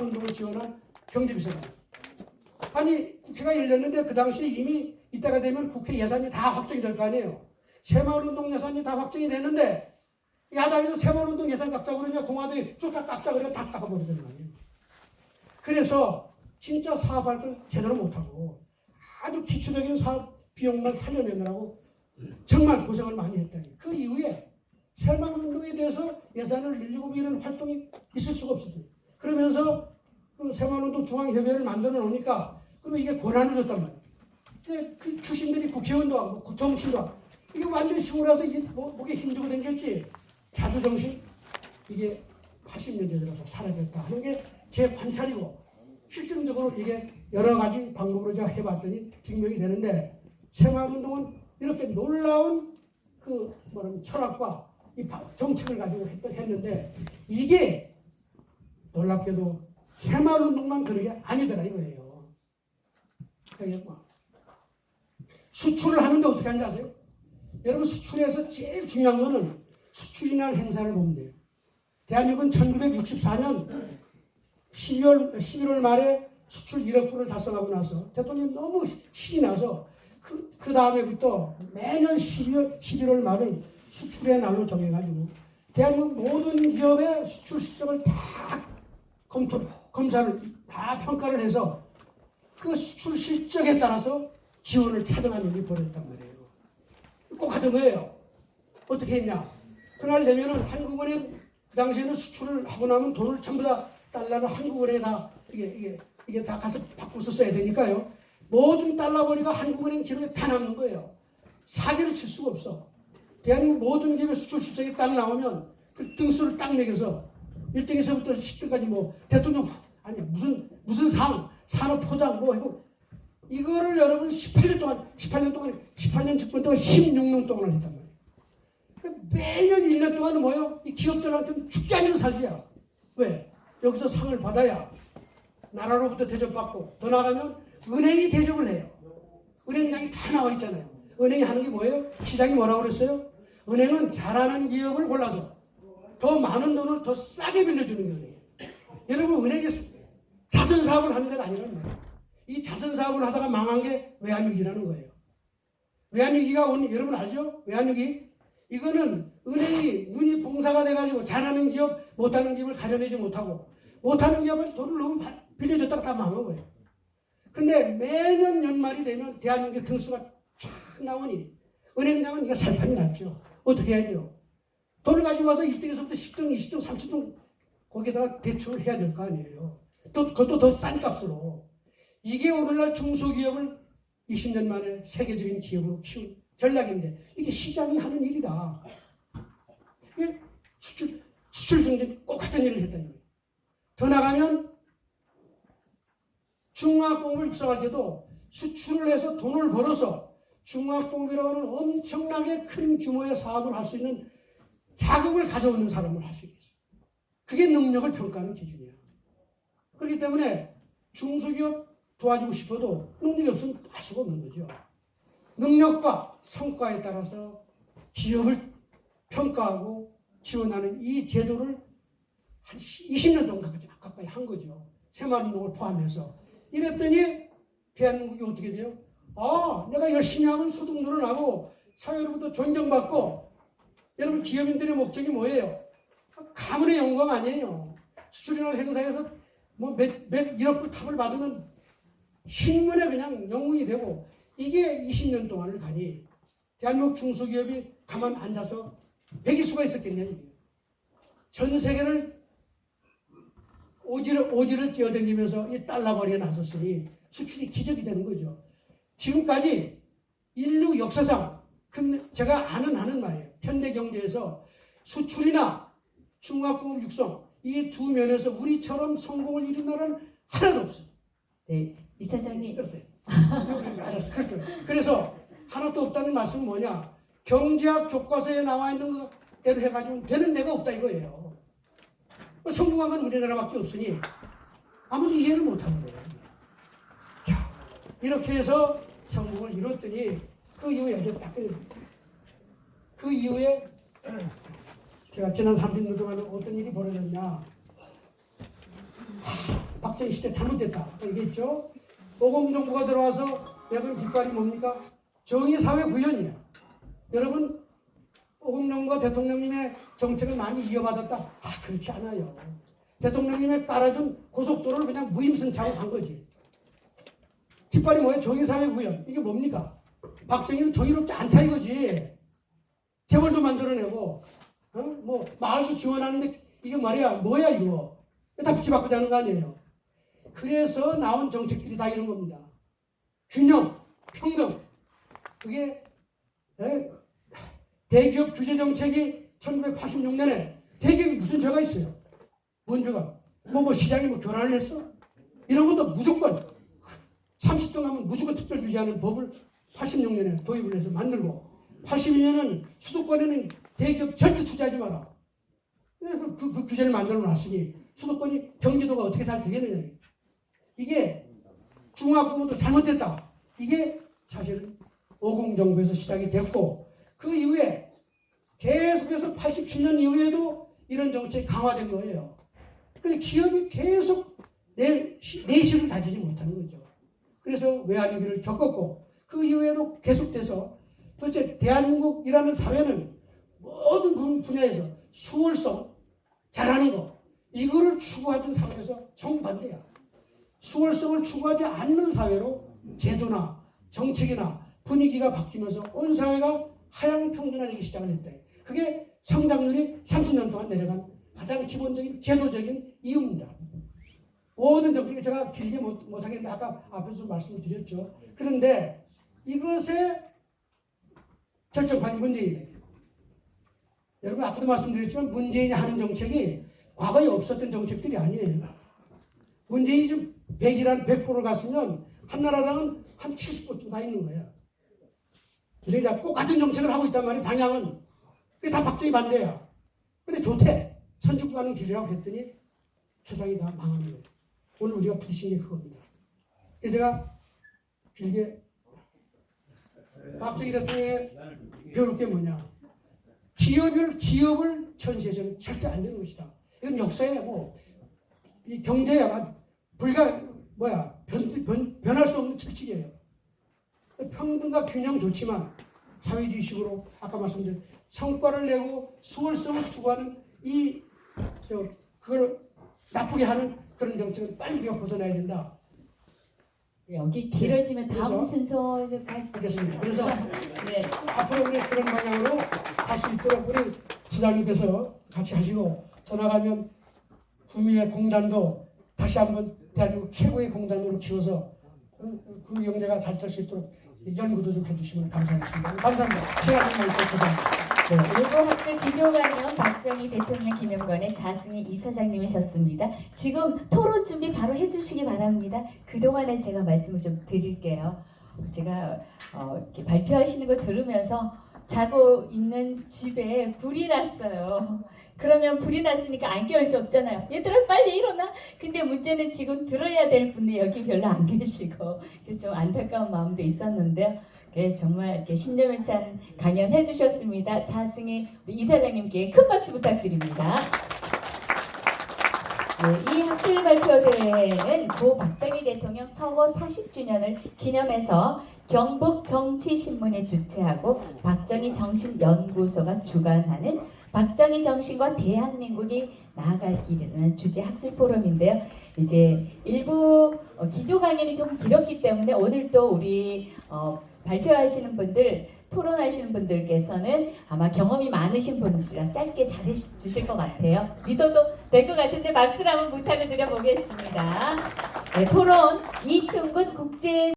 새마을운동을 지원한 경제비서관. 아니 국회가 열렸는데 그 당시에 이미 이때가 되면 국회 예산이 다 확정이 될 거 아니에요. 새마을운동 예산이 다 확정이 됐는데 야당에서 새마을운동 예산 깎자고 그러냐 공화당이 쫓아 깎자 그러냐 다 깎아버리는 거 아니에요. 그래서 진짜 사업할 걸 제대로 못하고 아주 기초적인 사업 비용만 살려내느라고 정말 고생을 많이 했다. 그 이후에 새마을운동에 대해서 예산을 늘리고 이런 활동이 있을 수가 없었어요. 그러면서 그 새마을운동 중앙협의회를 만들어 놓으니까 그리고 이게 권한을 줬단 말이에요. 근데 그 출신들이 국회의원도 하고 정치도 하고 이게 완전 시골라서 이게 목에 힘주고 댕겼지. 자주정신 이게 80년대 들어서 사라졌다 하는 게 제 관찰이고 실증적으로 이게 여러 가지 방법으로 제가 해봤더니 증명이 되는데 새마을운동은 이렇게 놀라운 그 뭐라면 철학과 이 정책을 가지고 했는데 이게 놀랍게도 새마을운동만 그런 게 아니더라 이거예요. 수출을 하는데 어떻게 하는지 아세요? 여러분 수출에서 제일 중요한 거는 수출이라는 행사를 보면 돼요. 대한민국은 1964년 11월 말에 수출 1억 불을 달성하고 나서 대통령이 너무 신이 나서 그 다음에부터 매년 11월 말을 수출의 날로 정해가지고 대한민국 모든 기업의 수출 실적을 다 검사를 다 평가를 해서 그 수출 실적에 따라서 지원을 차등하는 일이 벌어졌단 말이에요. 꼭 하던 거예요. 어떻게 했냐? 그날 되면은 한국은행 그 당시에는 수출을 하고 나면 돈을 전부 다 달러를 한국은행에 다 이게 다 가서 바꿔서 써야 되니까요. 모든 달러벌이가 한국은행 기록에 다 남는 거예요. 사기를 칠 수가 없어. 대한민국 모든 기업의 수출 실적이 딱 나오면 그 등수를 딱 매겨서 1등에서부터 10등까지 뭐 대통령 아니 무슨 상 산업 포장 뭐 이거를 여러분 18년 집권 동안 16년 동안 했단 말이에요. 그러니까 매년 1년 동안은 뭐예요? 이 기업들한테는 죽지 않는 살기야. 왜? 여기서 상을 받아야 나라로부터 대접받고 더 나가면 은행이 대접을 해요. 은행장이 다 나와 있잖아요. 은행이 하는 게 뭐예요? 시장이 뭐라고 그랬어요? 은행은 잘하는 기업을 골라서 더 많은 돈을 더 싸게 빌려주는 게 은행이에요. 여러분 은행이 자선사업을 하는 데가 아니란 말이에요. 이 자선사업을 하다가 망한 게 외환위기라는 거예요. 외환위기가 오는 여러분 알죠? 외환위기? 이거는 은행이 눈이 봉사가 돼가지고 잘하는 기업 못하는 기업을 가려내지 못하고 못하는 기업을 돈을 너무 빌려줬다가 다 망한 거예요. 근데 매년 연말이 되면 대한민국의 등수가 쫙 나오니 은행장은 이게 살판이 났죠. 어떻게 해야 돼요? 돈을 가지고 와서 1등에서부터 10등, 20등, 30등 거기에다가 대출을 해야 될 거 아니에요. 또 그것도 더 싼 값으로. 이게 오늘날 중소기업을 20년 만에 세계적인 기업으로 키운 전략인데 이게 시장이 하는 일이다. 이게 수출 경쟁 꼭 같은 일을 했다는 거예요. 더 나가면 중화공업을 육성할 때도 수출을 해서 돈을 벌어서 중화공업이라고 하는 엄청나게 큰 규모의 사업을 할 수 있는 자금을 가져오는 사람을 할 수 있어요. 그게 능력을 평가하는 기준이야. 그렇기 때문에 중소기업 도와주고 싶어도 능력이 없으면 할 수가 없는 거죠. 능력과 성과에 따라서 기업을 평가하고 지원하는 이 제도를 한 20년 동안 가까이 한 거죠. 새마을운동을 포함해서. 이랬더니 대한민국이 어떻게 돼요? 내가 열심히 하면 소득 늘어나고 사회로부터 존경받고 여러분 기업인들의 목적이 뭐예요? 가문의 영광 아니에요. 수출이라는 행사에서 뭐 몇 1억 불 탑을 받으면 신문에 그냥 영웅이 되고 이게 20년 동안을 가니 대한민국 중소기업이 가만 앉아서 먹일 수가 있었겠냐. 전 세계를 오지를 뛰어다니면서 이 달러벌이에 나섰으니 수출이 기적이 되는 거죠. 지금까지 인류 역사상 제가 아는 말이에요. 현대경제에서 수출이나 중화공업 육성 이 두 면에서 우리처럼 성공을 이룬 나라는 하나도 없어요. 네, 이사장님. 그렇죠. 그래서 하나도 없다는 말씀은 뭐냐? 경제학 교과서에 나와 있는 것대로 해가지고 되는 데가 없다 이거예요. 성공한 건 우리나라밖에 없으니 아무도 이해를 못하는 거예요. 자, 이렇게 해서 성공을 이뤘더니 그 이후에 그 이후에 제가 지난 30년 동안 어떤 일이 벌어졌냐? 박정희 시대 잘못됐다 얘기했죠. 오공정부가 들어와서 내건 깃발이 뭡니까? 정의사회 구현이에요. 여러분 오공정부가 대통령님의 정책을 많이 이어받았다? 아 그렇지 않아요. 대통령님의 깔아준 고속도로를 그냥 무임승차하고 간 거지. 깃발이 뭐예요? 정의사회 구현. 이게 뭡니까? 박정희는 정의롭지 않다 이거지. 재벌도 만들어내고 뭐 마을도 지원하는데 이게 말이야 뭐야 이거. 다 붙여받고 자는 거 아니에요. 그래서 나온 정책들이 다 이런 겁니다. 균형, 평등. 그게 대기업 규제 정책이 1986년에 대기업이 무슨 죄가 있어요? 뭔 죄가? 뭐 시장이 뭐 교란을 했어? 이런 것도 무조건 30등 하면 무조건 특별 규제하는 법을 86년에 도입을 해서 만들고 81년은 수도권에는 대기업 절대 투자하지 마라. 그 규제를 만들어 놨으니 수도권이 경기도가 어떻게 잘 되겠느냐. 이게 중화부도 잘못됐다. 이게 사실은 오공정부에서 시작이 됐고 그 이후에 계속해서 87년 이후에도 이런 정책이 강화된 거예요. 근데 기업이 계속 내실을 다지지 못하는 거죠. 그래서 외환위기를 겪었고 그 이후에도 계속돼서 도대체 대한민국이라는 사회는 모든 분야에서 수월성, 잘하는 거 이거를 추구하던 사회에서 정반대야. 수월성을 추구하지 않는 사회로 제도나 정책이나 분위기가 바뀌면서 온 사회가 하향평준화되기 시작을 했대. 그게 성장률이 30년 동안 내려간 가장 기본적인 제도적인 이유입니다. 모든 정책이 제가 길게 못하겠는데 아까 앞에서 말씀을 드렸죠. 그런데 이것의 결정판이 문재인이에요. 여러분 아까도 말씀드렸지만 문재인이 하는 정책이 과거에 없었던 정책들이 아니에요. 문재인이 지금 100%를 갔으면 한나라당은 한 70%쯤 다 있는 거예요. 그래서 꼭 같은 정책을 하고 있단 말이에요. 방향은. 그게 다 박정희 반대야. 근데 좋대. 선진국가는 길이라고 했더니 세상이 다 망하는 거예요. 오늘 우리가 부딪힌 게 그겁니다. 제가 길게 박정희 대통령의 배울 게 뭐냐. 기업을 현시해서는 절대 안 되는 것이다. 이건 역사에 이 경제야 변할 수 없는 철칙이에요. 평등과 균형 좋지만 사회주의식으로 아까 말씀드린 성과를 내고 수월성을 추구하는 그걸 나쁘게 하는 그런 정책은 빨리 우리가 벗어나야 된다. 여기 길어지면 다음 그래서 순서를 알겠습니다. 그래서 네. 앞으로 우리 그런 방향으로 갈 수 있도록 우리 부장님께서 같이 하시고 더 나가면 구미의 공단도 다시 한번 대한민국 최고의 공단으로 키워서 구미 경제가 잘 될 수 있도록 연구도 좀 해주시면 감사하겠습니다. 감사합니다. 시간 좀 많이 주셔서. 네, 일부 학술 기조관이요 박정희 대통령 기념관의 자승희 이사장님이셨습니다. 지금 토론 준비 바로 해주시기 바랍니다. 그동안에 제가 말씀을 좀 드릴게요. 제가 이렇게 발표하시는 거 들으면서 자고 있는 집에 불이 났어요. 그러면 불이 났으니까 안 깨울 수 없잖아요. 얘들아 빨리 일어나. 근데 문제는 지금 들어야 될 분이 여기 별로 안 계시고 그래서 좀 안타까운 마음도 있었는데요. 정말 이렇게 신념을 찬 강연 해주셨습니다. 자승희 이사장님께 큰 박수 부탁드립니다. 네, 이 학술 발표대회는 고 박정희 대통령 서거 40주년을 기념해서 경북정치신문이 주최하고 박정희 정신연구소가 주관하는 박정희 정신과 대한민국이 나아갈 길이라는 주제 학술 포럼인데요. 이제 일부 기조 강연이 좀 길었기 때문에 오늘 또 우리 발표하시는 분들, 토론하시는 분들께서는 아마 경험이 많으신 분들이라 짧게 잘해 주실 것 같아요. 믿어도 될 것 같은데 박수를 한번 부탁을 드려보겠습니다. 네, 토론 이충근 국제